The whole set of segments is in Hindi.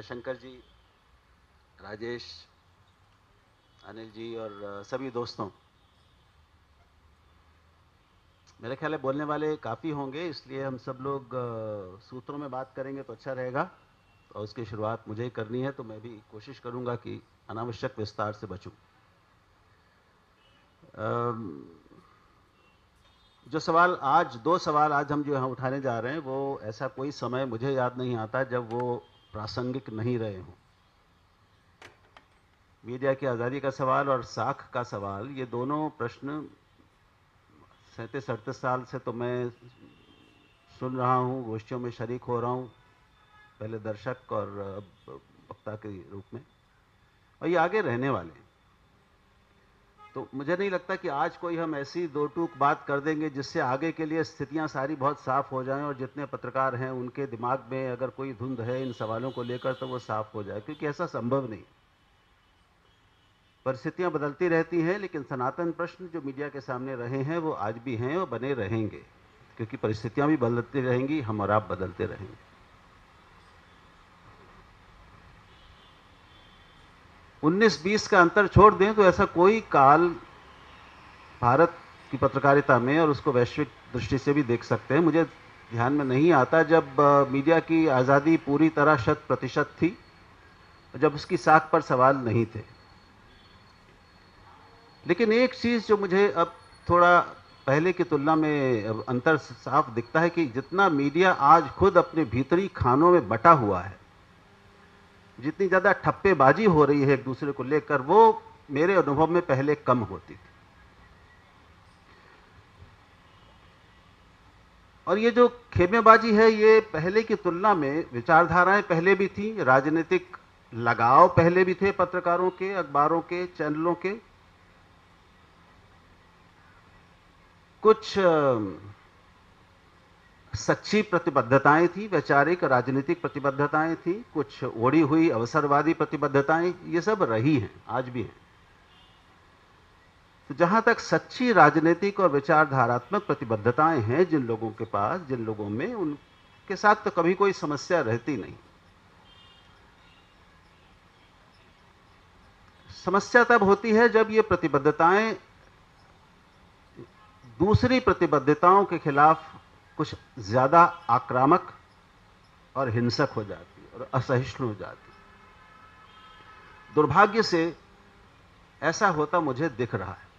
जयशंकर जी, राजेश, अनिल जी और सभी दोस्तों, मेरे ख्याल है बोलने वाले काफ़ी होंगे, इसलिए हम सब लोग सूत्रों में बात करेंगे तो अच्छा रहेगा। और उसकी शुरुआत मुझे ही करनी है, तो मैं भी कोशिश करूंगा कि अनावश्यक विस्तार से बचूं। जो सवाल आज, दो सवाल आज हम जो यहाँ उठाने जा रहे हैं, वो ऐसा कोई समय मुझे याद नहीं आता जब वो प्रासंगिक नहीं रहे हों। मीडिया की आज़ादी का सवाल और साख का सवाल, ये दोनों प्रश्न 37-38 साल से तो मैं सुन रहा हूँ, गोष्ठियों में शरीक हो रहा हूँ, पहले दर्शक और अब वक्ता के रूप में, और ये आगे रहने वाले हैं। तो मुझे नहीं लगता कि आज कोई हम ऐसी दो टूक बात कर देंगे जिससे आगे के लिए स्थितियां सारी बहुत साफ हो जाएं और जितने पत्रकार हैं उनके दिमाग में अगर कोई धुंध है इन सवालों को लेकर तो वो साफ हो जाए, क्योंकि ऐसा संभव नहीं। परिस्थितियां बदलती रहती हैं, लेकिन सनातन प्रश्न जो मीडिया के सामने रहे हैं वो आज भी हैं और बने रहेंगे, क्योंकि परिस्थितियां भी बदलती रहेंगी, हम और आप बदलते रहेंगे। 19-20 का अंतर छोड़ दें तो ऐसा कोई काल भारत की पत्रकारिता में, और उसको वैश्विक दृष्टि से भी देख सकते हैं, मुझे ध्यान में नहीं आता जब मीडिया की आज़ादी पूरी तरह 100% थी, जब उसकी साख पर सवाल नहीं थे। लेकिन एक चीज़ जो मुझे अब थोड़ा पहले की तुलना में अब अंतर साफ दिखता है कि जितना मीडिया आज खुद अपने भीतरी खानों में बटा हुआ है, जितनी ज़्यादा ठप्पेबाजी हो रही है एक दूसरे को लेकर, वो मेरे अनुभव में पहले कम होती थी। और ये जो खेमेबाजी है, ये पहले की तुलना में, विचारधाराएं पहले भी थी, राजनीतिक लगाव पहले भी थे पत्रकारों के, अखबारों के, चैनलों के, कुछ सच्ची प्रतिबद्धताएं थी, वैचारिक राजनीतिक प्रतिबद्धताएं थी, कुछ ओढ़ी हुई अवसरवादी प्रतिबद्धताएं, ये सब रही हैं, आज भी हैं। तो जहां तक सच्ची राजनीतिक और विचारधारात्मक प्रतिबद्धताएं हैं जिन लोगों के पास, जिन लोगों में, उनके साथ तो कभी कोई समस्या रहती नहीं। समस्या तब होती है जब ये प्रतिबद्धताएं दूसरी प्रतिबद्धताओं के खिलाफ कुछ ज्यादा आक्रामक और हिंसक हो जाती और असहिष्णु हो जाती। दुर्भाग्य से ऐसा होता मुझे दिख रहा है।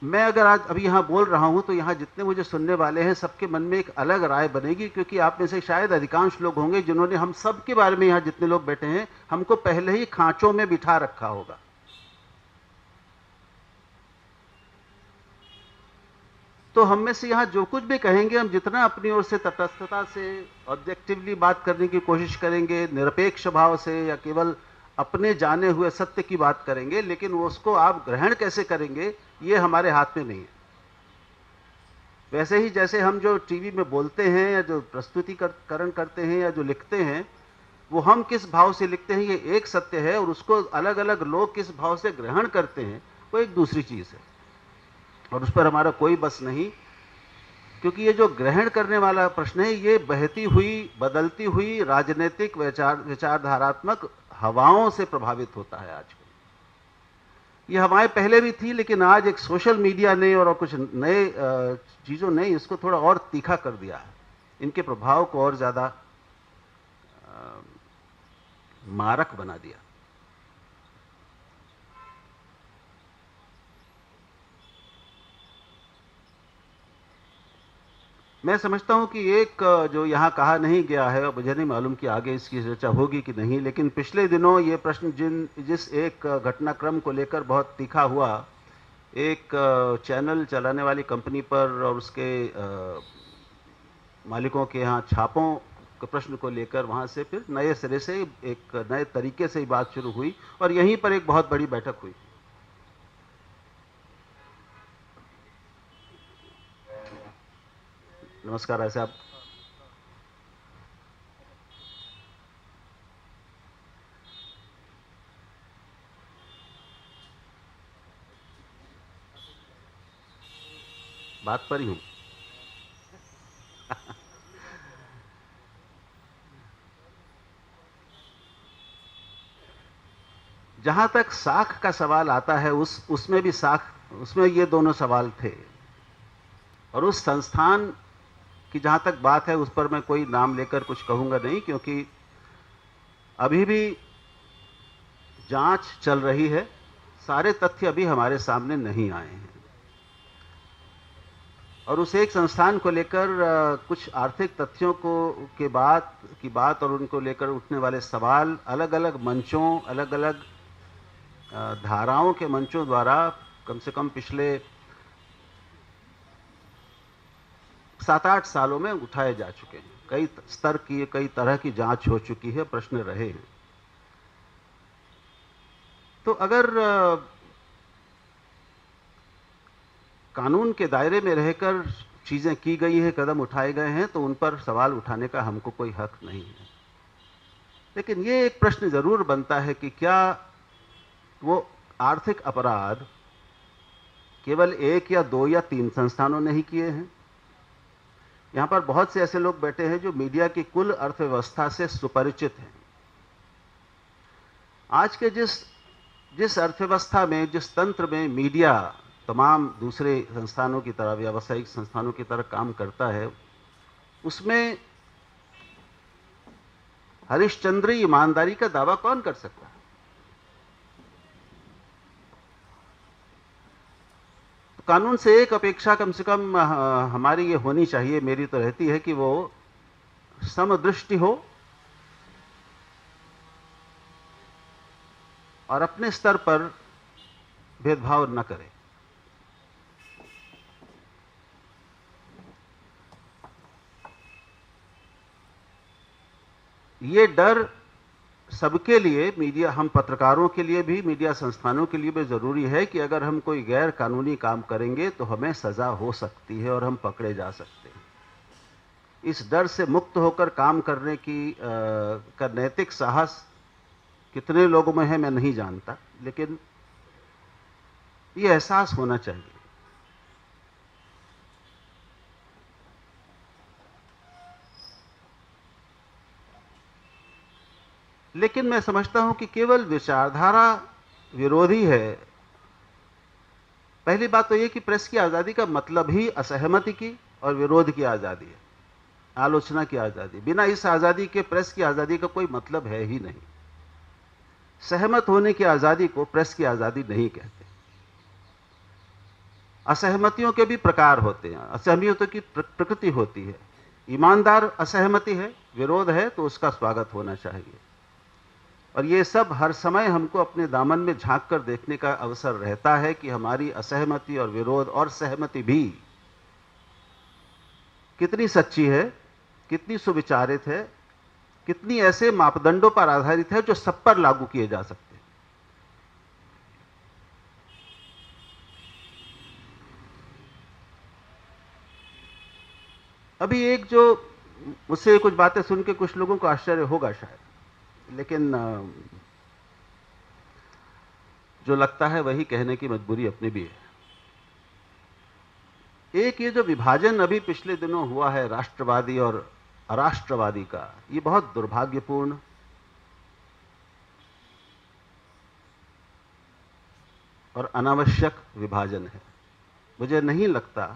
मैं अगर आज अभी यहां बोल रहा हूं तो यहां जितने मुझे सुनने वाले हैं सबके मन में एक अलग राय बनेगी, क्योंकि आप में से शायद अधिकांश लोग होंगे जिन्होंने हम सब के बारे में, यहां जितने लोग बैठे हैं, हमको पहले ही खांचों में बिठा रखा होगा। तो हम में से यहां जो कुछ भी कहेंगे, हम जितना अपनी ओर से तटस्थता से ऑब्जेक्टिवली बात करने की कोशिश करेंगे, निरपेक्ष भाव से, या केवल अपने जाने हुए सत्य की बात करेंगे, लेकिन उसको आप ग्रहण कैसे करेंगे ये हमारे हाथ में नहीं है। वैसे ही जैसे हम जो टीवी में बोलते हैं या जो प्रस्तुतिकरण करते हैं या जो लिखते हैं, वो हम किस भाव से लिखते हैं ये एक सत्य है, और उसको अलग अलग लोग किस भाव से ग्रहण करते हैं वो एक दूसरी चीज है, और उस पर हमारा कोई बस नहीं। क्योंकि ये जो ग्रहण करने वाला प्रश्न है, ये बहती हुई, बदलती हुई राजनीतिक विचारधारात्मक हवाओं से प्रभावित होता है आजकल। ये हवाएं पहले भी थी, लेकिन आज एक सोशल मीडिया ने और कुछ नए चीजों ने इसको थोड़ा और तीखा कर दिया है, इनके प्रभाव को और ज्यादा मारक बना दिया। मैं समझता हूं कि एक जो यहां कहा नहीं गया है, और मुझे नहीं मालूम कि आगे इसकी चर्चा होगी कि नहीं, लेकिन पिछले दिनों ये प्रश्न जिस एक घटनाक्रम को लेकर बहुत तीखा हुआ, एक चैनल चलाने वाली कंपनी पर और उसके मालिकों के यहाँ छापों के प्रश्न को लेकर वहां से फिर नए सिरे से, एक नए तरीके से बात शुरू हुई, और यहीं पर एक बहुत बड़ी बैठक हुई। नमस्कार राय साहब। बात पर ही हूं। जहां तक साख का सवाल आता है, उसमें भी उसमें ये दोनों सवाल थे। और उस संस्थान की जहां तक बात है, उस पर मैं कोई नाम लेकर कुछ कहूंगा नहीं, क्योंकि अभी भी जांच चल रही है, सारे तथ्य अभी हमारे सामने नहीं आए हैं। और उस एक संस्थान को लेकर कुछ आर्थिक तथ्यों की बात और उनको लेकर उठने वाले सवाल अलग अलग मंचों, अलग अलग धाराओं के मंचों द्वारा कम से कम पिछले 7-8 सालों में उठाए जा चुके हैं। कई स्तर की, कई तरह की जांच हो चुकी है, प्रश्न रहे हैं। तो अगर कानून के दायरे में रहकर चीजें की गई है, कदम उठाए गए हैं, तो उन पर सवाल उठाने का हमको कोई हक नहीं है। लेकिन ये एक प्रश्न जरूर बनता है कि क्या वो आर्थिक अपराध केवल 1 या 2 या 3 संस्थानों ने ही किए हैं? यहां पर बहुत से ऐसे लोग बैठे हैं जो मीडिया की कुल अर्थव्यवस्था से सुपरिचित हैं। आज के जिस अर्थव्यवस्था में, जिस तंत्र में मीडिया तमाम दूसरे संस्थानों की तरह, व्यावसायिक संस्थानों की तरह काम करता है, उसमें हरिश्चंद्री ईमानदारी का दावा कौन कर सकता है? तो कानून से एक अपेक्षा कम से कम हमारी ये होनी चाहिए, मेरी तो रहती है, कि वो समदृष्टि हो और अपने स्तर पर भेदभाव न करे। ये डर सबके लिए, मीडिया, हम पत्रकारों के लिए भी, मीडिया संस्थानों के लिए भी जरूरी है कि अगर हम कोई गैर कानूनी काम करेंगे तो हमें सजा हो सकती है और हम पकड़े जा सकते हैं। इस डर से मुक्त होकर काम करने का नैतिक साहस कितने लोगों में है मैं नहीं जानता, लेकिन ये एहसास होना चाहिए। लेकिन मैं समझता हूं कि केवल विचारधारा विरोधी है। पहली बात तो यह कि प्रेस की आजादी का मतलब ही असहमति की और विरोध की आजादी है, आलोचना की आजादी। बिना इस आजादी के प्रेस की आजादी का कोई मतलब है ही नहीं। सहमत होने की आजादी को प्रेस की आजादी नहीं कहते। असहमतियों के भी प्रकार होते हैं, असहमतियों की प्रकृति होती है। ईमानदार असहमति है, विरोध है, तो उसका स्वागत होना चाहिए। और ये सब हर समय हमको अपने दामन में झांक कर देखने का अवसर रहता है कि हमारी असहमति और विरोध और सहमति भी कितनी सच्ची है, कितनी सुविचारित है, कितनी ऐसे मापदंडों पर आधारित है जो सब पर लागू किए जा सकते हैं। अभी एक जो मुझसे कुछ बातें सुन के कुछ लोगों को आश्चर्य होगा शायद, लेकिन जो लगता है वही कहने की मजबूरी अपनी भी है। एक ये जो विभाजन अभी पिछले दिनों हुआ है राष्ट्रवादी और अराष्ट्रवादी का, ये बहुत दुर्भाग्यपूर्ण और अनावश्यक विभाजन है। मुझे नहीं लगता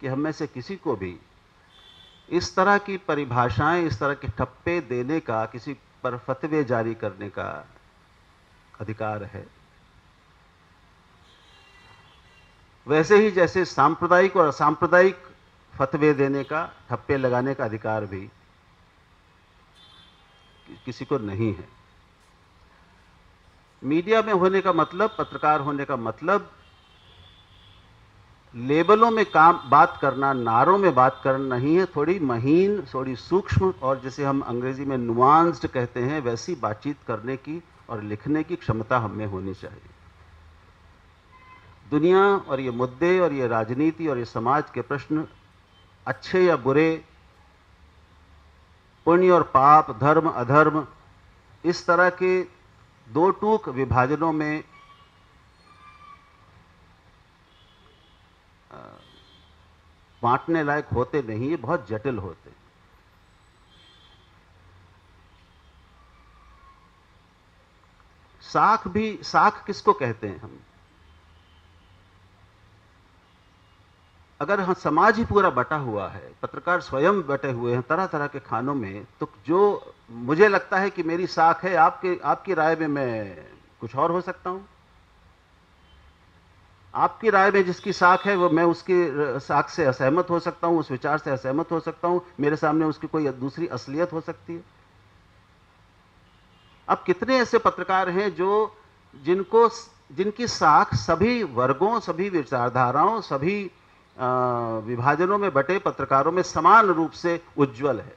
कि हम में से किसी को भी इस तरह की परिभाषाएं, इस तरह के ठप्पे देने का, किसी पर फतवे जारी करने का अधिकार है। वैसे ही जैसे सांप्रदायिक और असांप्रदायिक फतवे देने का, ठप्पे लगाने का अधिकार भी किसी को नहीं है। मीडिया में होने का मतलब, पत्रकार होने का मतलब लेबलों में बात करना, नारों में बात करना नहीं है। थोड़ी महीन, थोड़ी सूक्ष्म और जिसे हम अंग्रेजी में नुआंस्ड कहते हैं, वैसी बातचीत करने की और लिखने की क्षमता हम में होनी चाहिए। दुनिया और ये मुद्दे और ये राजनीति और ये समाज के प्रश्न, अच्छे या बुरे, पुण्य और पाप, धर्म अधर्म, इस तरह के दो टूक विभाजनों में बांटने लायक होते नहीं, ये बहुत जटिल होते। साख किसको कहते हैं हम? अगर हम समाज ही पूरा बटा हुआ है, पत्रकार स्वयं बटे हुए हैं तरह तरह के खानों में, तो जो मुझे लगता है कि मेरी साख है, आपकी राय में मैं कुछ और हो सकता हूं। आपकी राय में जिसकी साख है वो, मैं उसकी साख से असहमत हो सकता हूं, उस विचार से असहमत हो सकता हूं, मेरे सामने उसकी कोई दूसरी असलियत हो सकती है। अब कितने ऐसे पत्रकार हैं जिनकी साख सभी वर्गों, सभी विचारधाराओं, सभी विभाजनों में बटे पत्रकारों में समान रूप से उज्जवल है।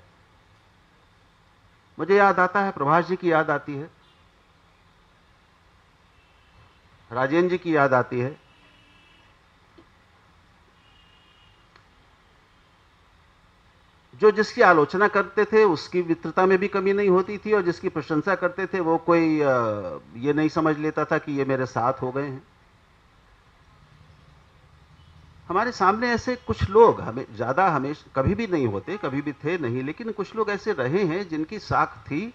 मुझे याद आता है, प्रभाष जी की याद आती है, राजेंद्र जी की याद आती है। जो जिसकी आलोचना करते थे उसकी मित्रता में भी कमी नहीं होती थी, और जिसकी प्रशंसा करते थे वो कोई ये नहीं समझ लेता था कि ये मेरे साथ हो गए हैं। हमारे सामने ऐसे कुछ लोग, हमें ज्यादा हमेशा कभी भी नहीं होते, कभी भी थे नहीं, लेकिन कुछ लोग ऐसे रहे हैं जिनकी साख थी।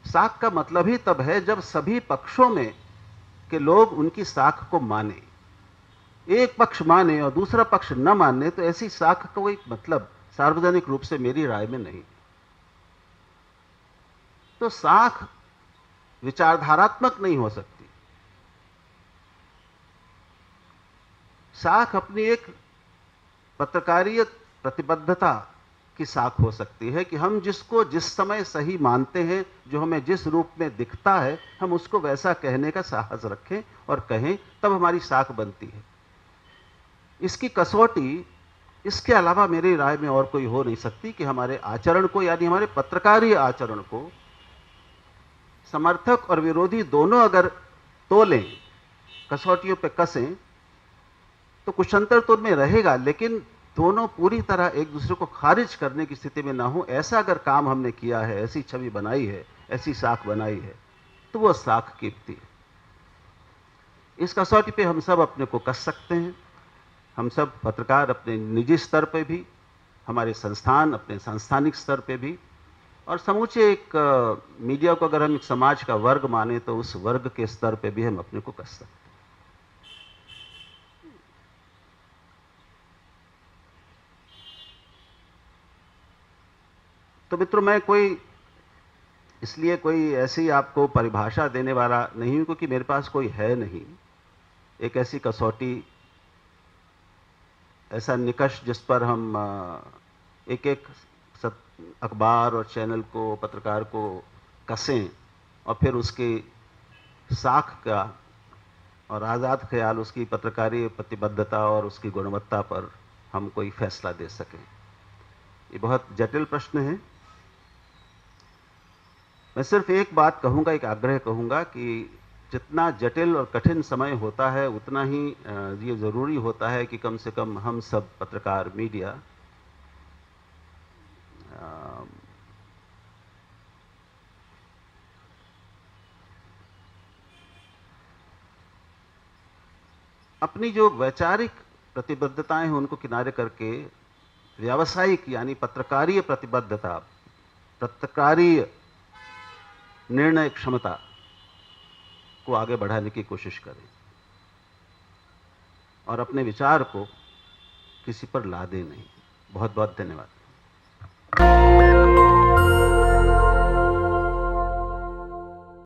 साख का मतलब ही तब है जब सभी पक्षों में के लोग उनकी साख को माने। एक पक्ष माने और दूसरा पक्ष न माने तो ऐसी साख का कोई मतलब सार्वजनिक रूप से मेरी राय में नहीं। तो साख विचारधारात्मक नहीं हो सकती। साख अपनी एक पत्रकारीय प्रतिबद्धता की साख हो सकती है कि हम जिसको जिस समय सही मानते हैं, जो हमें जिस रूप में दिखता है, हम उसको वैसा कहने का साहस रखें और कहें, तब हमारी साख बनती है। इसकी कसौटी इसके अलावा मेरी राय में और कोई हो नहीं सकती कि हमारे आचरण को, यानी हमारे पत्रकारीय आचरण को, समर्थक और विरोधी दोनों अगर तोलें, कसौटियों पे कसें, तो कुछ अंतर तो उनमें रहेगा, लेकिन दोनों पूरी तरह एक दूसरे को खारिज करने की स्थिति में ना हो। ऐसा अगर काम हमने किया है, ऐसी छवि बनाई है, ऐसी साख बनाई है, तो वो साख कीमती है। इस कसौटी पे हम सब अपने को कस सकते हैं। हम सब पत्रकार अपने निजी स्तर पे भी, हमारे संस्थान अपने सांस्थानिक स्तर पे भी, और समूचे एक मीडिया को अगर हम एक समाज का वर्ग माने तो उस वर्ग के स्तर पे भी हम अपने को कस सकते हैं। तो मित्रों, मैं इसलिए कोई ऐसी आपको परिभाषा देने वाला नहीं हूं, क्योंकि मेरे पास कोई है नहीं एक ऐसी कसौटी, ऐसा निकष जिस पर हम एक एक अखबार और चैनल को, पत्रकार को कसें और फिर उसकी साख का और आज़ाद ख्याल, उसकी पत्रकारी प्रतिबद्धता और उसकी गुणवत्ता पर हम कोई फैसला दे सकें। ये बहुत जटिल प्रश्न है। मैं सिर्फ एक बात कहूंगा, एक आग्रह कहूंगा कि जितना जटिल और कठिन समय होता है, उतना ही ये जरूरी होता है कि कम से कम हम सब पत्रकार, मीडिया, अपनी जो वैचारिक प्रतिबद्धताएं हैं उनको किनारे करके व्यावसायिक, यानी पत्रकारीय प्रतिबद्धता, पत्रकारीय निर्णय क्षमता को आगे बढ़ाने की कोशिश करें और अपने विचार को किसी पर लादे नहीं। बहुत बहुत धन्यवाद।